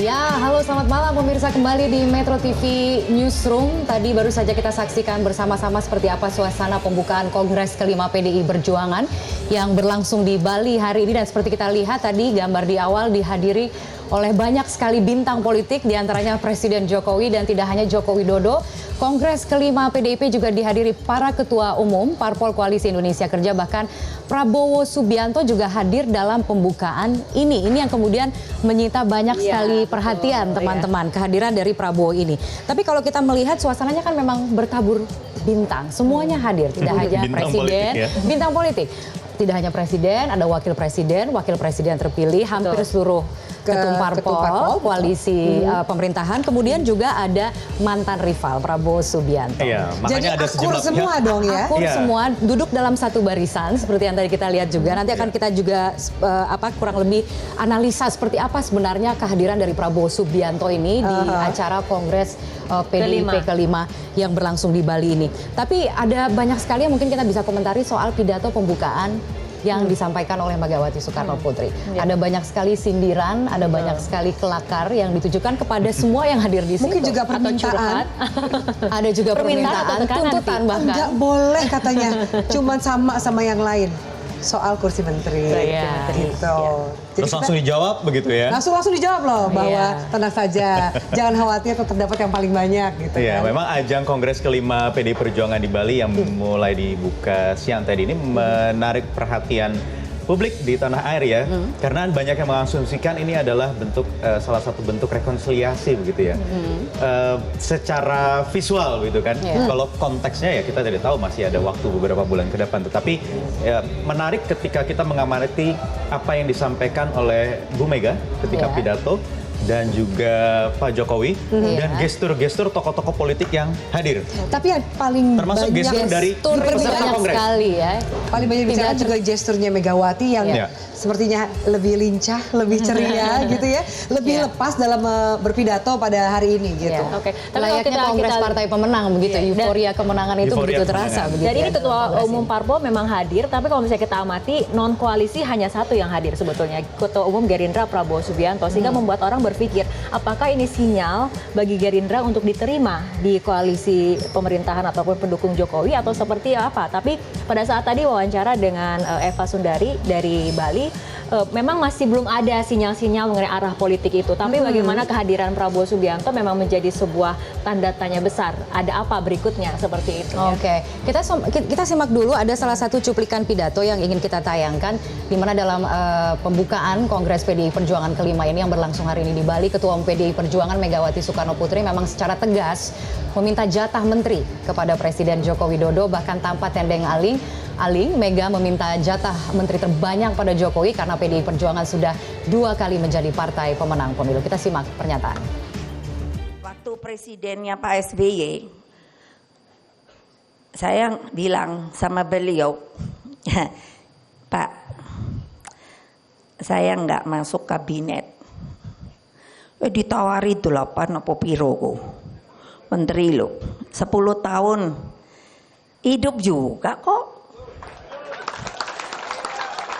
Ya, halo selamat malam pemirsa, kembali di Metro TV Newsroom. Tadi baru saja kita saksikan bersama-sama seperti apa suasana pembukaan Kongres kelima PDI Perjuangan yang berlangsung di Bali hari ini. Dan seperti kita lihat tadi gambar di awal dihadiri oleh banyak sekali bintang politik, diantaranya Presiden Jokowi dan tidak hanya Joko Widodo. Kongres kelima PDIP juga dihadiri para ketua umum Parpol Koalisi Indonesia Kerja, bahkan Prabowo Subianto juga hadir dalam pembukaan ini. Ini yang kemudian menyita banyak sekali perhatian teman-teman, kehadiran dari Prabowo ini. Tapi kalau kita melihat suasananya kan memang bertabur bintang, semuanya hadir, tidak hanya bintang presiden, politik, ya. Bintang politik. Tidak hanya presiden, ada wakil presiden terpilih, hampir seluruh ketum parpol, koalisi pemerintahan, kemudian juga ada mantan rival Prabowo Subianto. Iya, Jadi makanya ada akur sejumlah semua pihak. dong ya. Akur Iya. semua, duduk dalam satu barisan seperti yang tadi kita lihat juga. Nanti akan kita juga kurang lebih analisa seperti apa sebenarnya kehadiran dari Prabowo Subianto ini di acara Kongres PDIP kelima yang berlangsung di Bali ini. Tapi ada banyak sekali yang mungkin kita bisa komentari soal pidato pembukaan yang disampaikan oleh Megawati Soekarno Putri. Ada banyak sekali sindiran, ada banyak sekali kelakar yang ditujukan kepada semua yang hadir di situ. Mungkin juga permintaan. Ada juga permintaan, tuntutan bahkan. Enggak boleh katanya, cuman sama yang lain. Soal kursi menteri, Iya. gitu. Terus langsung dijawab begitu ya? Langsung dijawab loh bahwa Iya. tenang saja, jangan khawatir, tetap dapat yang paling banyak gitu Iya, kan. memang ajang Kongres kelima PDI Perjuangan di Bali yang mulai dibuka siang tadi ini menarik perhatian publik di tanah air ya, karena banyak yang mengasumsikan ini adalah bentuk salah satu bentuk rekonsiliasi begitu ya, secara visual gitu kan. Kalau konteksnya ya kita tidak tahu, masih ada waktu beberapa bulan ke depan. Tetapi ya, menarik ketika kita mengamati apa yang disampaikan oleh Bu Mega ketika pidato dan juga Pak Jokowi dan gestur-gestur tokoh-tokoh politik yang hadir. Tapi yang paling Termasuk banyak gestur dari peserta banyak Kongres. sekali ya. paling banyak bicara Tidak juga gesturnya Megawati yang sepertinya lebih lincah, lebih ceria gitu ya, lebih lepas dalam berpidato pada hari ini gitu. Iya. Oke, tapi kalau Layaknya Kongres partai pemenang begitu, euforia kemenangan itu Euforia begitu terasa. kemenangan. Begitu Dan ini ya, ketua Kongres umum ini. Parpol memang hadir, tapi kalau misalnya kita amati non koalisi hanya satu yang hadir sebetulnya, ketua umum Gerindra Prabowo Subianto, sehingga membuat orang berpikir apakah ini sinyal bagi Gerindra untuk diterima di koalisi pemerintahan ataupun pendukung Jokowi atau seperti apa. Tapi pada saat tadi wawancara dengan Eva Sundari dari Bali, memang masih belum ada sinyal-sinyal mengenai arah politik itu. Tapi bagaimana kehadiran Prabowo Subianto memang menjadi sebuah tanda tanya besar. Ada apa berikutnya seperti itu. Ya. Oke, kita simak dulu ada salah satu cuplikan pidato yang ingin kita tayangkan, di mana dalam pembukaan Kongres PDI Perjuangan kelima ini yang berlangsung hari ini di Bali, Ketua Umum PDI Perjuangan Megawati Soekarno Putri memang secara tegas meminta jatah menteri kepada Presiden Joko Widodo, bahkan tanpa tendeng aling, Mega meminta jatah menteri terbanyak pada Jokowi karena PDI Perjuangan sudah 2 kali menjadi partai pemenang pemilu. Kita simak pernyataan. Waktu presidennya Pak SBY, saya bilang sama beliau, Pak, saya nggak masuk kabinet. Ditawari 8 apa piro kok. Menteri lo, 10 tahun hidup juga kok.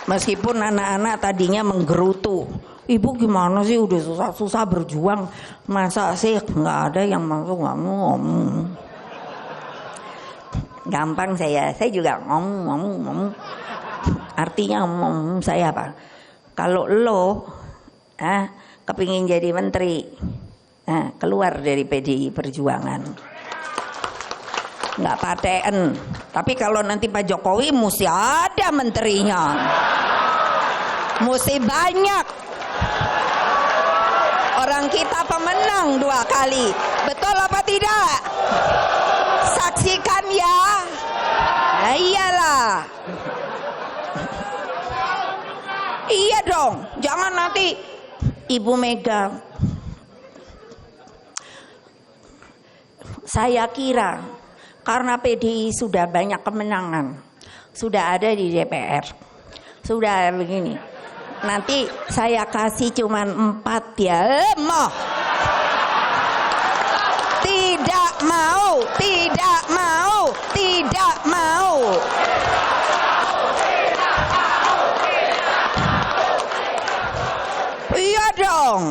Meskipun anak-anak tadinya menggerutu, ibu gimana sih udah susah-susah berjuang, masa sih nggak ada yang masuk ngomong. Gampang saya juga ngomong. Artinya ngomong saya apa? Kalau lo kepingin jadi menteri, keluar dari PDI Perjuangan. Nggak paten. Tapi kalau nanti Pak Jokowi mesti ada menterinya. Mesti banyak. Orang kita pemenang 2 kali. Betul apa tidak? Saksikan ya. Nah, iyalah. Iya dong. Jangan nanti Ibu Mega. Saya kira karena PDI sudah banyak kemenangan, sudah ada di DPR, sudah begini. Nanti saya kasih cuman 4 ya, mau. Tidak mau, tidak mau, tidak mau. Iya dong.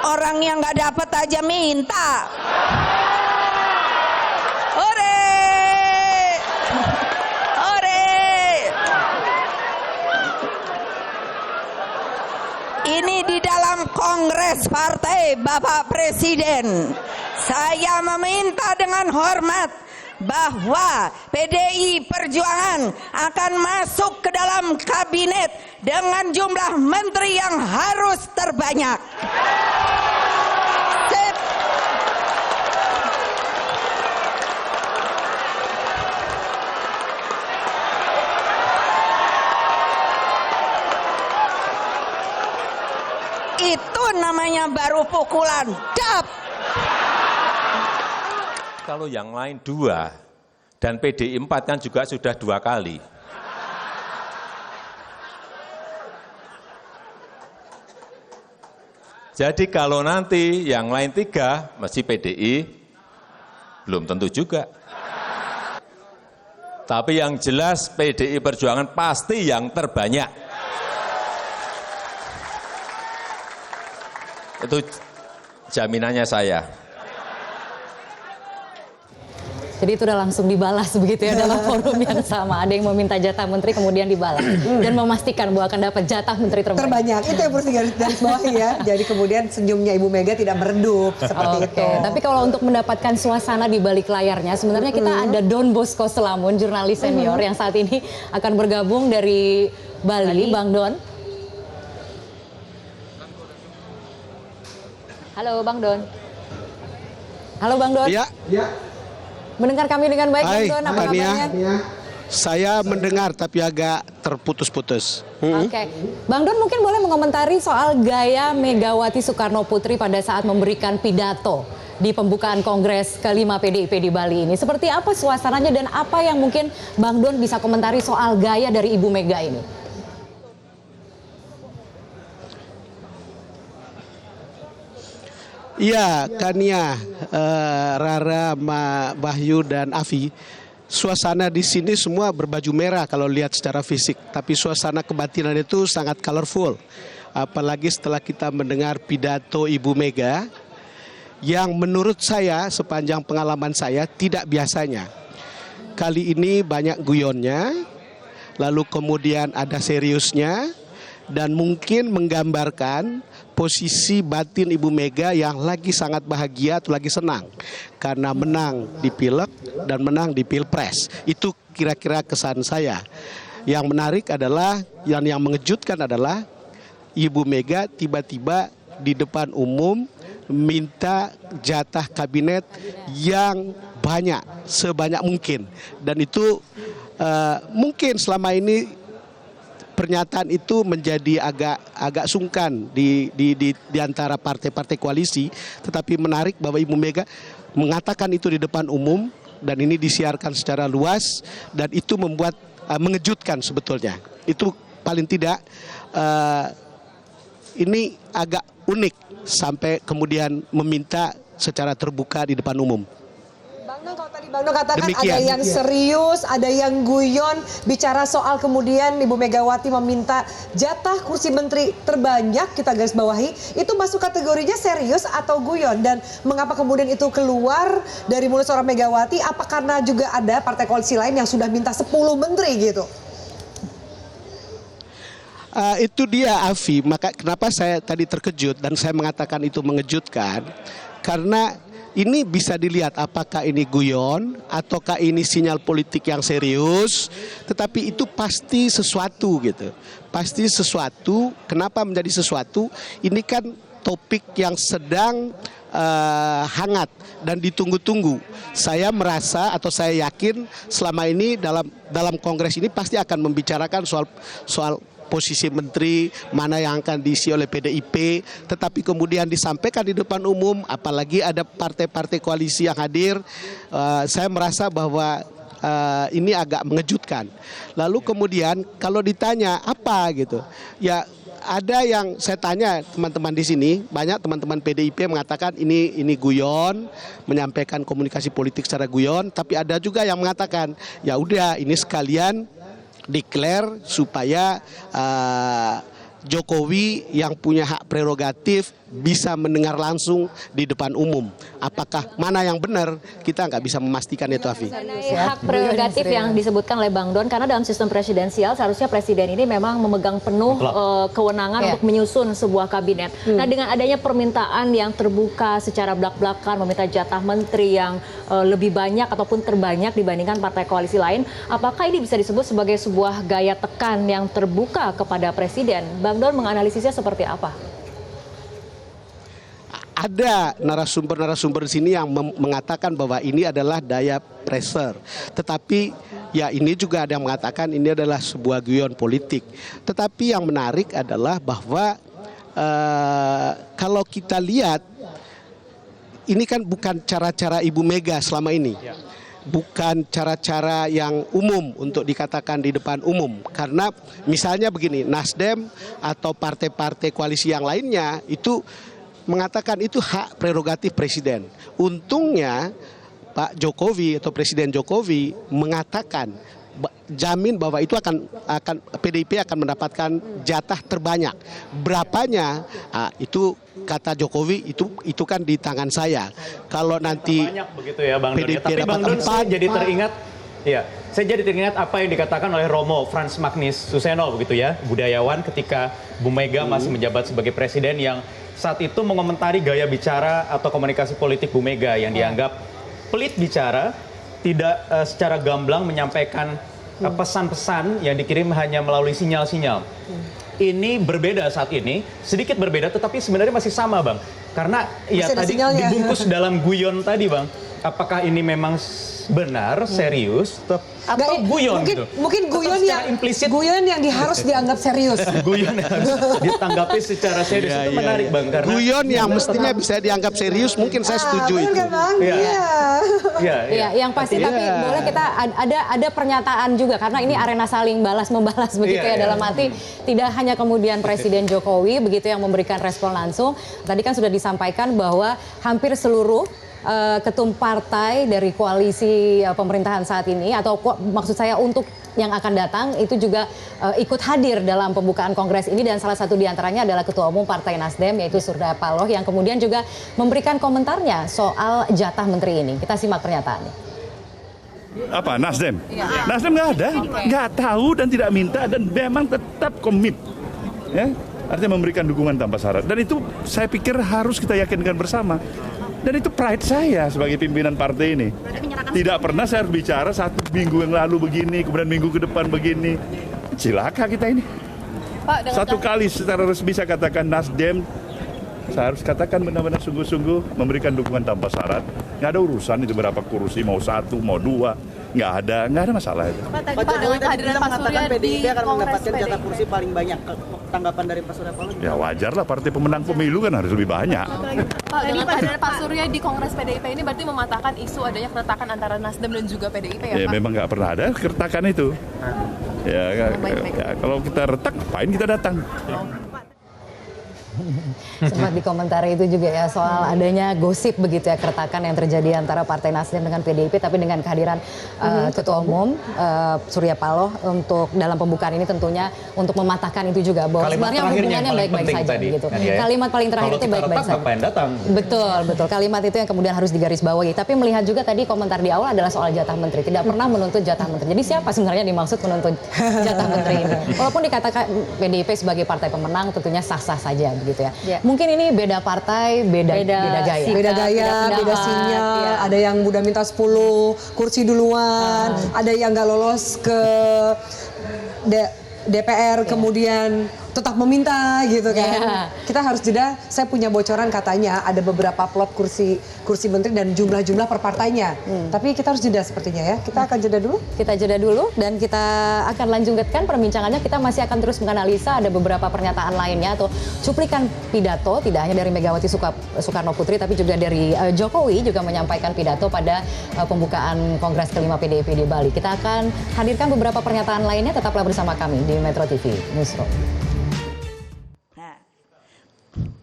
Orang yang nggak dapat aja minta. Ore, ore. Ini di dalam Kongres Partai Bapak Presiden. Saya meminta dengan hormat bahwa PDI Perjuangan akan masuk ke dalam kabinet dengan jumlah menteri yang harus terbanyak. Itu namanya baru pukulan dap. Kalau yang lain 2 dan PDI 4 kan juga sudah 2 kali. Jadi kalau nanti yang lain 3 mesti PDI belum tentu juga. Tapi yang jelas PDI Perjuangan pasti yang terbanyak. Itu jaminannya saya. Jadi itu udah langsung dibalas begitu ya dalam forum yang sama. Ada yang meminta jatah menteri kemudian dibalas dan memastikan bahwa akan dapat jatah menteri terbanyak. Itu yang perlu garis bawahi ya. Jadi kemudian senyumnya Ibu Mega tidak meredup seperti itu. Tapi kalau untuk mendapatkan suasana di balik layarnya, sebenarnya kita ada Don Bosco Selamun, jurnalis senior yang saat ini akan bergabung dari Bali. Bang Don. Halo Bang Don. Halo Bang Don. Ya. Mendengar kami dengan baik, Hai, Bang Don, apa Tania. kabarnya? Saya mendengar tapi agak terputus-putus. Oke. Bang Don mungkin boleh mengomentari soal gaya Megawati Soekarno Putri pada saat memberikan pidato di pembukaan Kongres ke-5 PDIP di Bali ini. Seperti apa suasananya dan apa yang mungkin Bang Don bisa komentari soal gaya dari Ibu Mega ini? Iya, Tania, Rara, Bahyu, dan Afi. Suasana di sini semua berbaju merah kalau lihat secara fisik. Tapi suasana kebatinan itu sangat colorful. Apalagi setelah kita mendengar pidato Ibu Mega yang menurut saya sepanjang pengalaman saya tidak biasanya. Kali ini banyak guyonnya, lalu kemudian ada seriusnya, dan mungkin menggambarkan posisi batin Ibu Mega yang lagi sangat bahagia atau lagi senang karena menang di Pileg dan menang di Pilpres. Itu kira-kira kesan saya. Yang menarik adalah, yang mengejutkan adalah Ibu Mega tiba-tiba di depan umum minta jatah kabinet yang banyak, sebanyak mungkin. Dan itu mungkin selama ini pernyataan itu menjadi agak sungkan di antara partai-partai koalisi, tetapi menarik bahwa Ibu Mega mengatakan itu di depan umum dan ini disiarkan secara luas dan itu membuat mengejutkan sebetulnya. Itu paling tidak ini agak unik sampai kemudian meminta secara terbuka di depan umum. Bang Don, kalau tadi Bang Don katakan Demikian. ada yang serius, ada yang guyon, bicara soal kemudian Ibu Megawati meminta jatah kursi menteri terbanyak, kita garis bawahi, itu masuk kategorinya serius atau guyon? Dan mengapa kemudian itu keluar dari mulut seorang Megawati? Apa karena juga ada partai koalisi lain yang sudah minta 10 menteri gitu? Itu dia Afi, maka kenapa saya tadi terkejut dan saya mengatakan itu mengejutkan, karena ini bisa dilihat apakah ini guyon ataukah ini sinyal politik yang serius, tetapi itu pasti sesuatu gitu. Pasti sesuatu, kenapa menjadi sesuatu? Ini kan topik yang sedang hangat dan ditunggu-tunggu. Saya merasa atau saya yakin selama ini dalam kongres ini pasti akan membicarakan soal posisi menteri, mana yang akan diisi oleh PDIP, tetapi kemudian disampaikan di depan umum, apalagi ada partai-partai koalisi yang hadir, saya merasa bahwa ini agak mengejutkan. Lalu kemudian kalau ditanya apa gitu, ya ada yang saya tanya teman-teman di sini, banyak teman-teman PDIP mengatakan ini guyon, menyampaikan komunikasi politik secara guyon, tapi ada juga yang mengatakan ya udah ini sekalian declare supaya Jokowi yang punya hak prerogatif bisa mendengar langsung di depan umum. Apakah mana yang benar, kita nggak bisa memastikan itu, Afi. Hak prerogatif yang disebutkan oleh Bang Don, karena dalam sistem presidensial seharusnya presiden ini memang memegang penuh kewenangan untuk menyusun sebuah kabinet. Nah, dengan adanya permintaan yang terbuka secara belak-belakan, meminta jatah menteri yang lebih banyak ataupun terbanyak dibandingkan partai koalisi lain, apakah ini bisa disebut sebagai sebuah gaya tekan yang terbuka kepada presiden? Bang Don menganalisisnya seperti apa? Ada narasumber-narasumber di sini yang mengatakan bahwa ini adalah daya pressure. Tetapi ya ini juga ada yang mengatakan ini adalah sebuah guyon politik. Tetapi yang menarik adalah bahwa kalau kita lihat, ini kan bukan cara-cara Ibu Mega selama ini. Bukan cara-cara yang umum untuk dikatakan di depan umum. Karena misalnya begini, Nasdem atau partai-partai koalisi yang lainnya itu mengatakan itu hak prerogatif presiden. Untungnya Pak Jokowi atau Presiden Jokowi mengatakan jamin bahwa itu akan PDIP akan mendapatkan jatah terbanyak. Berapanya? Itu kata Jokowi itu kan di tangan saya. Kalau nanti banyak begitu ya Bang Don. PDIP Tapi Bang Don, saya jadi teringat apa yang dikatakan oleh Romo Frans Magnis Suseno begitu ya, budayawan ketika Bu Mega masih menjabat sebagai presiden, yang saat itu mengomentari gaya bicara atau komunikasi politik Bu Mega yang dianggap pelit bicara, tidak secara gamblang menyampaikan pesan-pesan yang dikirim hanya melalui sinyal-sinyal. Ini berbeda saat ini, sedikit berbeda tetapi sebenarnya masih sama Bang. Karena ya tadi dibungkus dalam guyon tadi Bang. Apakah ini memang benar, serius, atau guyon gitu? Mungkin guyon yang harus dianggap serius. Guyon yang harus ditanggapi secara serius, itu menarik Bang. Karena guyon yang mestinya bisa dianggap serius, mungkin saya setuju itu. Iya, yang pasti tapi boleh kita ada pernyataan juga, karena ini arena saling balas-membalas begitu ya, dalam arti tidak hanya kemudian Presiden Jokowi begitu yang memberikan respon langsung. Tadi kan sudah disampaikan bahwa hampir seluruh ketum partai dari koalisi pemerintahan saat ini, atau maksud saya untuk yang akan datang itu juga ikut hadir dalam pembukaan kongres ini, dan salah satu diantaranya adalah Ketua Umum Partai Nasdem yaitu Surya Paloh yang kemudian juga memberikan komentarnya soal jatah menteri ini. Kita simak pernyataannya. Apa Nasdem? Nasdem nggak ada, nggak tahu dan tidak minta, dan memang tetap komit, ya, artinya memberikan dukungan tanpa syarat, dan itu saya pikir harus kita yakinkan bersama. Dan itu pride saya sebagai pimpinan partai ini. Tidak pernah saya harus bicara 1 minggu yang lalu begini, kemudian minggu ke depan begini. Cilaka kita ini. Satu kali secara resmi saya katakan Nasdem, saya harus katakan benar-benar sungguh-sungguh memberikan dukungan tanpa syarat. Nggak ada urusan itu berapa kursi, mau 1, mau 2. Nggak ada masalah itu. Pak, dengan kehadiran Pak Surya PDIP akan mendapatkan jatah kursi paling banyak. Tanggapan dari Pak Surya Paloh? Ya wajar lah, partai pemenang pemilu kan harus lebih banyak. Pak, dengan kehadiran Pak Surya di Kongres PDIP ini berarti mematahkan isu adanya keretakan antara Nasdem dan juga PDIP ya Pak? Ya memang nggak pernah ada keretakan itu. Ya kalau kita retak, ngapain kita datang? Sempat dikomentari itu juga ya soal adanya gosip begitu ya, keretakan yang terjadi antara Partai Nasdem dengan PDIP, tapi dengan kehadiran Ketua Umum Surya Paloh untuk dalam pembukaan ini tentunya untuk mematahkan itu juga, bahwa sebenarnya hubungannya baik-baik saja gitu. Kalimat paling terakhir itu baik-baik saja. Betul, kalimat itu yang kemudian harus digarisbawahi. Tapi melihat juga tadi komentar di awal adalah soal jatah menteri, tidak pernah menuntut jatah menteri. Jadi siapa sebenarnya dimaksud menuntut jatah menteri ini? Walaupun dikatakan PDIP sebagai partai pemenang tentunya sah-sah saja gitu ya. Mungkin ini beda partai, beda gaya. Beda gaya, beda sinyal. Ada yang udah minta 10 kursi duluan, ada yang nggak lolos ke DPR kemudian tetap meminta gitu kan. Kita harus jeda. Saya punya bocoran katanya ada beberapa plot kursi menteri dan jumlah per partainya. Tapi kita harus jeda sepertinya ya. Kita akan jeda dulu. Kita jeda dulu dan kita akan lanjutkan perbincangannya. Kita masih akan terus menganalisa ada beberapa pernyataan lainnya atau cuplikan pidato, tidak hanya dari Megawati Soekarno Putri tapi juga dari Jokowi juga menyampaikan pidato pada pembukaan Kongres kelima PDIP di Bali. Kita akan hadirkan beberapa pernyataan lainnya. Tetaplah bersama kami di Metro TV Newsroom.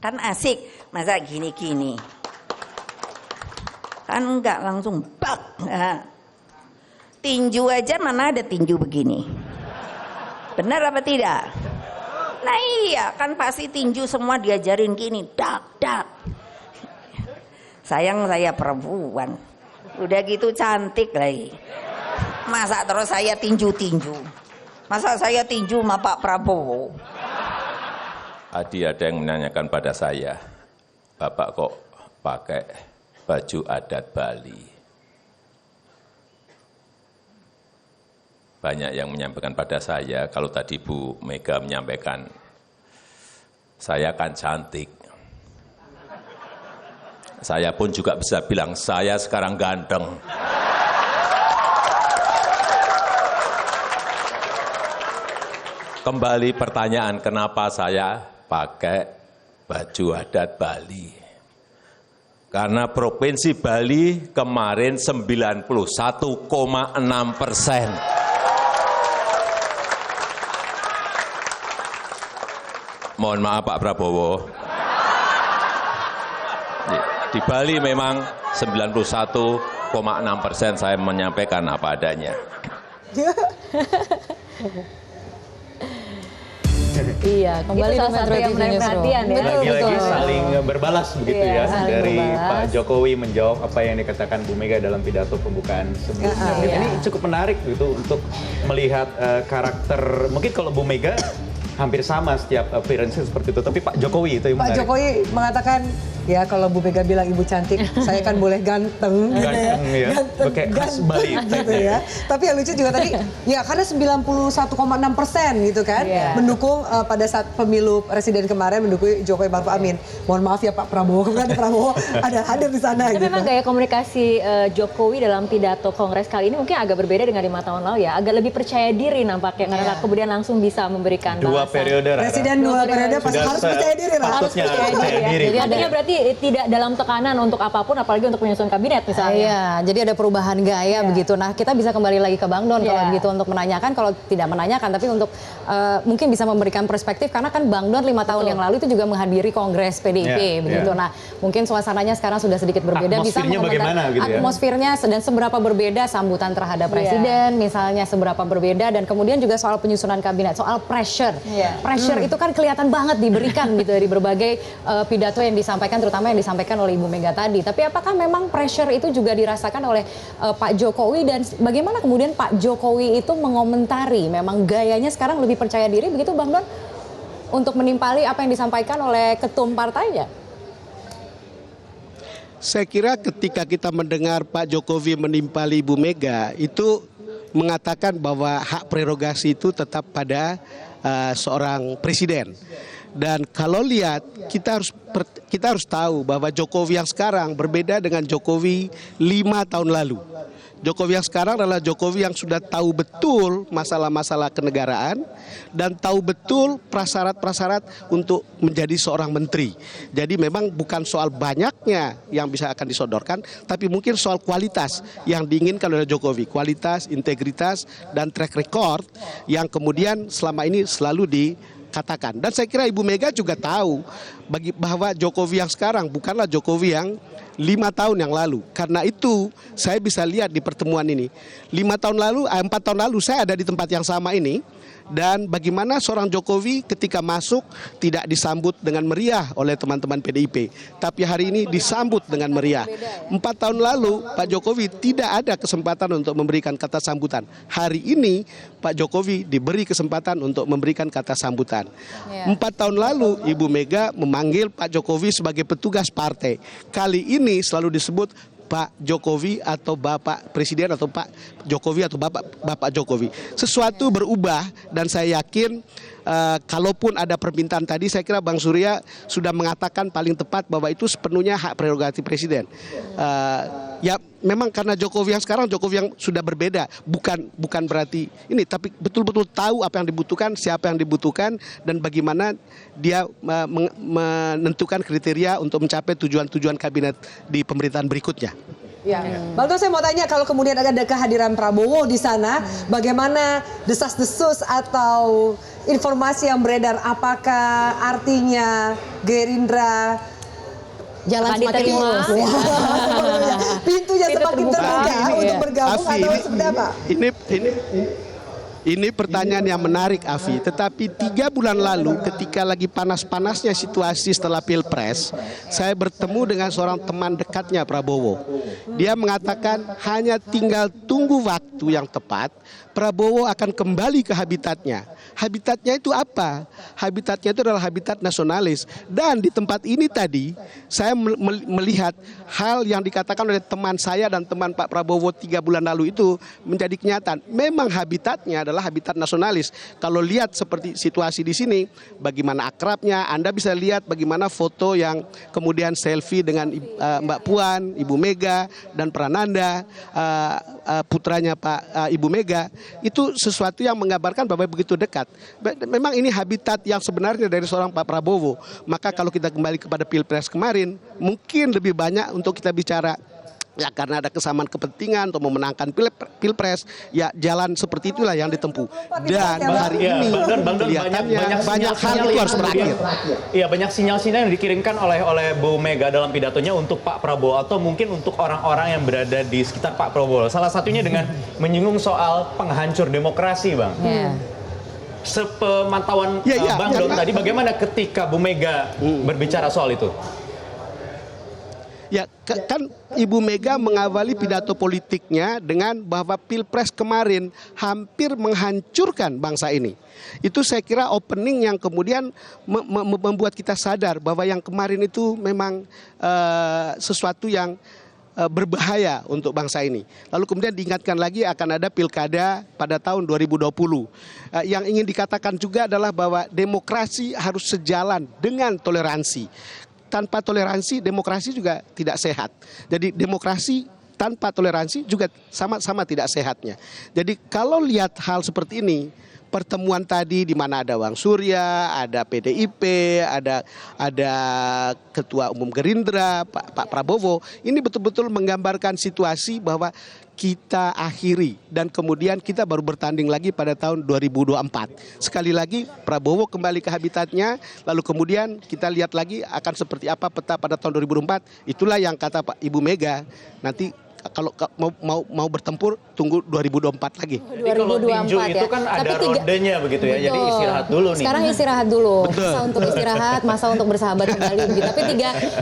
Kan asik, masa gini-gini. Kan enggak langsung bak. Nah, tinju aja mana ada tinju begini. Benar apa tidak? Nah iya, kan pasti tinju semua diajarin gini, dak, dak. Sayang saya perempuan, udah gitu cantik lagi. Masa terus saya tinju-tinju? Masa saya tinju sama Pak Prabowo? Tadi ada yang menanyakan pada saya, Bapak kok pakai baju adat Bali? Banyak yang menyampaikan pada saya, kalau tadi Bu Mega menyampaikan, saya kan cantik. Saya pun juga bisa bilang, saya sekarang ganteng. Kembali pertanyaan, kenapa saya pakai baju adat Bali? Karena Provinsi Bali kemarin 91,6%. Mohon maaf Pak Prabowo. Di Bali memang 91,6% saya menyampaikan apa adanya. Iya, kembali Itu ke salah satu Metro yang TV menarik Newsroom. perhatian ya. Lagi-lagi saling berbalas begitu Iya, ya, saling dari berbalas. Pak Jokowi menjawab apa yang dikatakan Bu Mega dalam pidato pembukaan sebelumnya. Iya. Ini cukup menarik gitu untuk melihat karakter, mungkin kalau Bu Mega hampir sama setiap appearance seperti itu, tapi Pak Jokowi itu yang Pak menarik. Jokowi mengatakan, ya kalau Bu Mega bilang ibu cantik, saya kan boleh ganteng. Ganteng ya, pakai khas Bali gitu ya. Tapi yang lucu juga tadi, ya karena 91,6% gitu kan, mendukung pada saat pemilu presiden kemarin mendukung Jokowi Maruf Amin. Mohon maaf ya Pak Prabowo, kemudian Prabowo ada hadir di sana. Tapi gitu. memang gaya komunikasi Jokowi dalam pidato Kongres kali ini mungkin agak berbeda dengan 5 tahun lalu ya. Agak lebih percaya diri nampaknya, karena kemudian langsung bisa memberikan Dua balasan. periode, Rara. Presiden dua periode pasti Sudah harus percaya diri, Ra. sepatutnya Harus percaya percaya diri, ya. diri. Jadi Artinya berarti tidak dalam tekanan untuk apapun, apalagi untuk menyusun kabinet misalnya. Iya, jadi ada perubahan gaya begitu. Nah, kita bisa kembali lagi ke Bang Don kalau Iya. begitu untuk menanyakan, kalau tidak menanyakan, tapi untuk mungkin bisa memberikan perspektif karena kan Bang Don 5 tahun yang lalu itu juga menghadiri Kongres PDIP Iya, begitu. iya. Nah, mungkin suasananya sekarang sudah sedikit berbeda. Bisa Atmosfernya bagaimana gitu ya? atmosfernya dan seberapa berbeda sambutan terhadap presiden, misalnya seberapa berbeda, dan kemudian juga soal penyusunan kabinet, soal pressure. Iya. Pressure itu kan kelihatan banget diberikan gitu dari berbagai pidato yang disampaikan, terutama yang disampaikan oleh Ibu Mega tadi. Tapi apakah memang pressure itu juga dirasakan oleh Pak Jokowi, dan bagaimana kemudian Pak Jokowi itu mengomentari memang gayanya sekarang lebih percaya diri begitu Bang Don untuk menimpali apa yang disampaikan oleh ketum partainya? Saya kira ketika kita mendengar Pak Jokowi menimpali Ibu Mega, itu mengatakan bahwa hak prerogasi itu tetap pada seorang presiden. Dan kalau lihat, kita harus tahu bahwa Jokowi yang sekarang berbeda dengan Jokowi 5 tahun lalu. Jokowi yang sekarang adalah Jokowi yang sudah tahu betul masalah-masalah kenegaraan dan tahu betul prasyarat-prasyarat untuk menjadi seorang menteri. Jadi memang bukan soal banyaknya yang bisa akan disodorkan, tapi mungkin soal kualitas yang diinginkan oleh Jokowi. Kualitas, integritas, dan track record yang kemudian selama ini selalu dikatakan. Dan saya kira Ibu Mega juga tahu bahwa Jokowi yang sekarang bukanlah Jokowi yang 5 tahun yang lalu. Karena itu saya bisa lihat di pertemuan ini. 4 tahun lalu saya ada di tempat yang sama ini. Dan bagaimana seorang Jokowi ketika masuk tidak disambut dengan meriah oleh teman-teman PDIP. Tapi hari ini disambut dengan meriah. 4 tahun lalu Pak Jokowi tidak ada kesempatan untuk memberikan kata sambutan. Hari ini Pak Jokowi diberi kesempatan untuk memberikan kata sambutan. 4 tahun lalu Ibu Mega memanggil Pak Jokowi sebagai petugas partai. Kali ini selalu disebut Pak Jokowi atau Bapak Presiden atau Pak Jokowi atau Bapak Jokowi. Sesuatu berubah dan saya yakin kalaupun ada permintaan tadi, saya kira Bang Surya sudah mengatakan paling tepat bahwa itu sepenuhnya hak prerogatif Presiden. Ya memang karena Jokowi yang sekarang Jokowi yang sudah berbeda, bukan berarti ini, tapi betul-betul tahu apa yang dibutuhkan, siapa yang dibutuhkan, dan bagaimana dia menentukan kriteria untuk mencapai tujuan-tujuan kabinet di pemerintahan berikutnya. Ya, Bang Don, saya mau tanya, kalau kemudian ada kehadiran Prabowo di sana, bagaimana desas-desus atau informasi yang beredar, apakah artinya Gerindra Jalan Akan semakin diterima. mulus. pintunya Pintu semakin terbuka. terbuka Afi, untuk bergabung Afi, atau seperti apa? Ini pertanyaan yang menarik, Afi. Tetapi 3 bulan lalu ketika lagi panas-panasnya situasi setelah Pilpres, saya bertemu dengan seorang teman dekatnya Prabowo. Dia mengatakan hanya tinggal tunggu waktu yang tepat, Prabowo akan kembali ke habitatnya. Habitatnya itu apa? Habitatnya itu adalah habitat nasionalis. Dan di tempat ini tadi, saya melihat hal yang dikatakan oleh teman saya dan teman Pak Prabowo 3 bulan lalu itu menjadi kenyataan. Memang habitatnya adalah habitat nasionalis. Kalau lihat seperti situasi di sini, bagaimana akrabnya, Anda bisa lihat bagaimana foto yang kemudian selfie dengan Mbak Puan, Ibu Mega, dan Prananda, putranya Ibu Mega. Itu sesuatu yang menggambarkan bahwa begitu dekat. Memang ini habitat yang sebenarnya dari seorang Pak Prabowo. Maka kalau kita kembali kepada Pilpres kemarin, mungkin lebih banyak untuk kita bicara ya karena ada kesamaan kepentingan untuk memenangkan Pilpres, ya jalan seperti itulah yang ditempuh. Dan hari ini kelihatannya banyak hal itu harus berakhir. Iya, banyak sinyal-sinyal yang dikirimkan oleh Bu Mega dalam pidatonya untuk Pak Prabowo atau mungkin untuk orang-orang yang berada di sekitar Pak Prabowo. Salah satunya dengan menyinggung soal penghancur demokrasi, Bang. Sepemantauan Bang Don tadi, bagaimana ketika Bu Mega berbicara soal itu? Ya kan Ibu Mega mengawali pidato politiknya dengan bahwa Pilpres kemarin hampir menghancurkan bangsa ini. Itu saya kira opening yang kemudian membuat kita sadar bahwa yang kemarin itu memang sesuatu yang berbahaya untuk bangsa ini. Lalu kemudian diingatkan lagi akan ada pilkada pada tahun 2020. Yang ingin dikatakan juga adalah bahwa demokrasi harus sejalan dengan toleransi. Tanpa toleransi, demokrasi juga tidak sehat. Jadi demokrasi tanpa toleransi juga sama-sama tidak sehatnya. Jadi kalau lihat hal seperti ini, pertemuan tadi di mana ada Bang Surya, ada PDIP, ada Ketua Umum Gerindra, Pak Prabowo, ini betul-betul menggambarkan situasi bahwa kita akhiri dan kemudian kita baru bertanding lagi pada tahun 2024. Sekali lagi Prabowo kembali ke habitatnya, lalu kemudian kita lihat lagi akan seperti apa peta pada tahun 2024. Itulah yang kata Pak Ibu Mega, nanti kalau mau bertempur tunggu 2024 lagi. 2024 ya. Itu kan ada rodenya begitu ya. Betul. Jadi istirahat dulu nih. Sekarang istirahat dulu. Masa untuk istirahat, masa untuk bersahabat kembali begitu. Tapi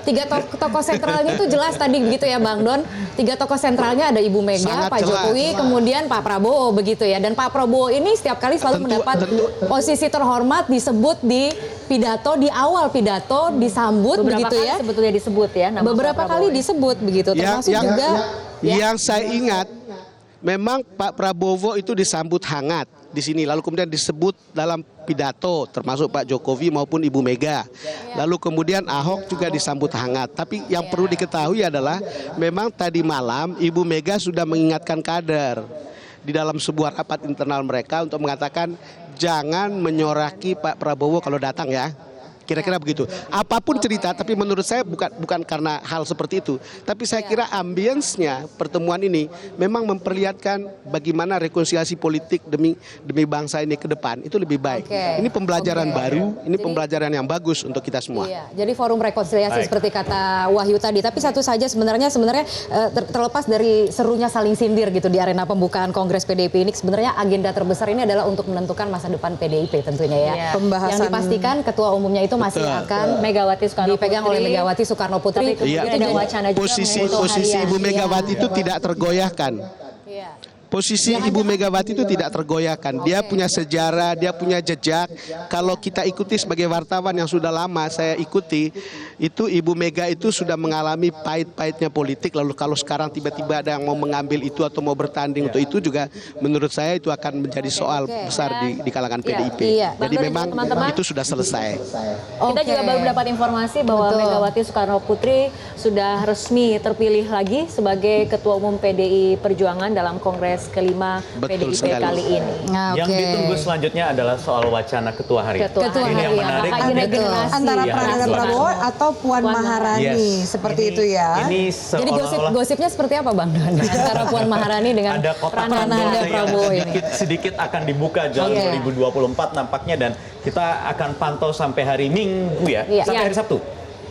tiga tokoh sentralnya itu jelas tadi begitu ya Bang Don. 3 tokoh sentralnya ada Ibu Mega, Pak Jokowi, kemudian Pak Prabowo begitu ya. Dan Pak Prabowo ini setiap kali selalu mendapat posisi terhormat disebut di pidato, di awal pidato disambut begitu ya. Sebetulnya disebut ya. Beberapa kali disebut begitu. Termasuk juga yang saya ingat, memang Pak Prabowo itu disambut hangat di sini. Lalu kemudian disebut dalam pidato, termasuk Pak Jokowi maupun Ibu Mega. Lalu kemudian Ahok juga disambut hangat. Tapi yang perlu diketahui adalah, memang tadi malam Ibu Mega sudah mengingatkan kader di dalam sebuah rapat internal mereka untuk mengatakan jangan menyoraki Pak Prabowo kalau datang ya. Kira-kira begitu. Apapun cerita, tapi menurut saya bukan karena hal seperti itu. Tapi saya kira ambience-nya pertemuan ini memang memperlihatkan bagaimana rekonsiliasi politik demi bangsa ini ke depan itu lebih baik. Ini pembelajaran baru, ini pembelajaran yang bagus untuk kita semua. Iya, jadi forum rekonsiliasi seperti kata Wahyu tadi. Tapi satu saja sebenarnya terlepas dari serunya saling sindir gitu di arena pembukaan Kongres PDIP ini, sebenarnya agenda terbesar ini adalah untuk menentukan masa depan PDIP tentunya ya. Pembahasan. Yang dipastikan ketua umumnya itu masih akan Megawati Soekarno dipegang oleh Megawati Soekarno Putri. Iya. Itu juga wacana juga posisi Ibu Megawati itu tidak tergoyahkan. Posisi Ibu Megawati itu tidak tergoyahkan. Dia punya sejarah, dia punya jejak. Kalau kita ikuti sebagai wartawan yang sudah lama saya ikuti, itu Ibu Mega itu sudah mengalami pahit-pahitnya politik. Lalu kalau sekarang tiba-tiba ada yang mau mengambil itu atau mau bertanding untuk itu juga, menurut saya itu akan menjadi soal besar di kalangan PDIP. Jadi memang itu sudah selesai. Kita juga baru dapat informasi bahwa Megawati Soekarno Putri sudah resmi terpilih lagi sebagai Ketua Umum PDI Perjuangan dalam Kongres kelima PDIP kali ini. Yang ditunggu selanjutnya adalah soal wacana ketua harian. Ini yang menarik. Antara Prananda Prabowo atau Puan Maharani, seperti itu ya. Jadi gosipnya seperti apa Bang Don? Antara Puan Maharani dengan Prananda Prabowo ini. Sedikit akan dibuka jalan 2024 nampaknya, dan kita akan pantau sampai hari Minggu ya, sampai hari Sabtu.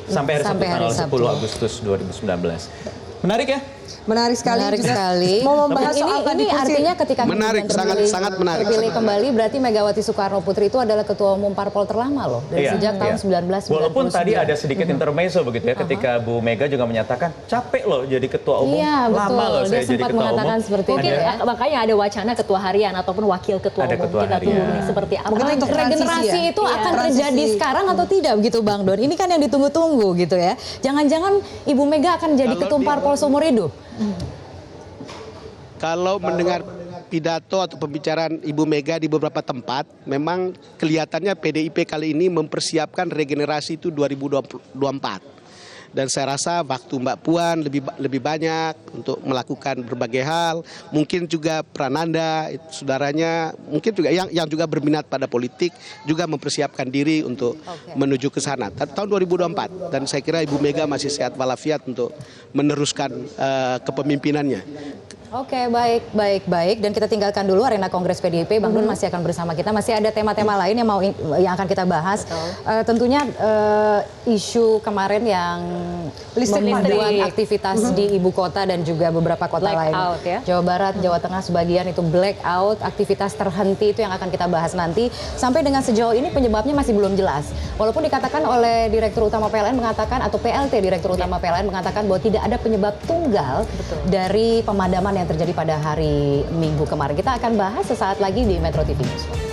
Sampai hari Sabtu tanggal 10 Agustus 2019. Menarik ya? Menarik sekali. Menarik juga sekali. Mau membahas ini, soal tadi kursi. artinya ketika Menarik, kemudian sangat menarik. terpilih kembali, berarti Megawati Soekarno Putri itu adalah ketua umum parpol terlama loh dari Iya, sejak tahun iya. 1999. Walaupun tadi ada sedikit intermezzo begitu ya, ketika Bu Mega juga menyatakan capek loh jadi ketua umum. Iya, betul. Lama loh Dia saya jadi sempat ketua mengatakan umum. seperti Mungkin itu ya. makanya ada wacana ketua harian ataupun wakil ketua Ada umum. ketua Kita tunggu harian. nih seperti apa. Mungkin untuk Regenerasi transisi ya? itu Iya. akan Transisi. terjadi sekarang atau tidak begitu Bang Don? Ini kan yang ditunggu-tunggu gitu ya. Jangan-jangan Ibu Mega akan jadi Kalau ketua di- parpol seumur hidup? Kalau mendengar pidato atau pembicaraan Ibu Mega di beberapa tempat, memang kelihatannya PDIP kali ini mempersiapkan regenerasi itu 2024. Dan saya rasa waktu Mbak Puan lebih banyak untuk melakukan berbagai hal. Mungkin juga Prananda, saudaranya, mungkin juga yang juga berminat pada politik juga mempersiapkan diri untuk menuju ke sana. Tahun 2024 dan saya kira Ibu Mega masih sehat walafiat untuk meneruskan kepemimpinannya. Oke, baik. Dan kita tinggalkan dulu arena Kongres PDIP. Bang Don masih akan bersama kita. Masih ada tema-tema lain yang akan kita bahas. Tentunya isu kemarin yang membuat aktivitas di ibu kota dan juga beberapa kota lain. Blackout ya. Jawa Barat, Jawa Tengah sebagian itu blackout, aktivitas terhenti itu yang akan kita bahas nanti. Sampai dengan sejauh ini penyebabnya masih belum jelas. Walaupun dikatakan oleh Direktur Utama PLN mengatakan atau PLT Direktur Utama PLN mengatakan bahwa tidak ada penyebab tunggal dari pemadaman yang terjadi pada hari Minggu kemarin. Kita akan bahas sesaat lagi di Metro TV News.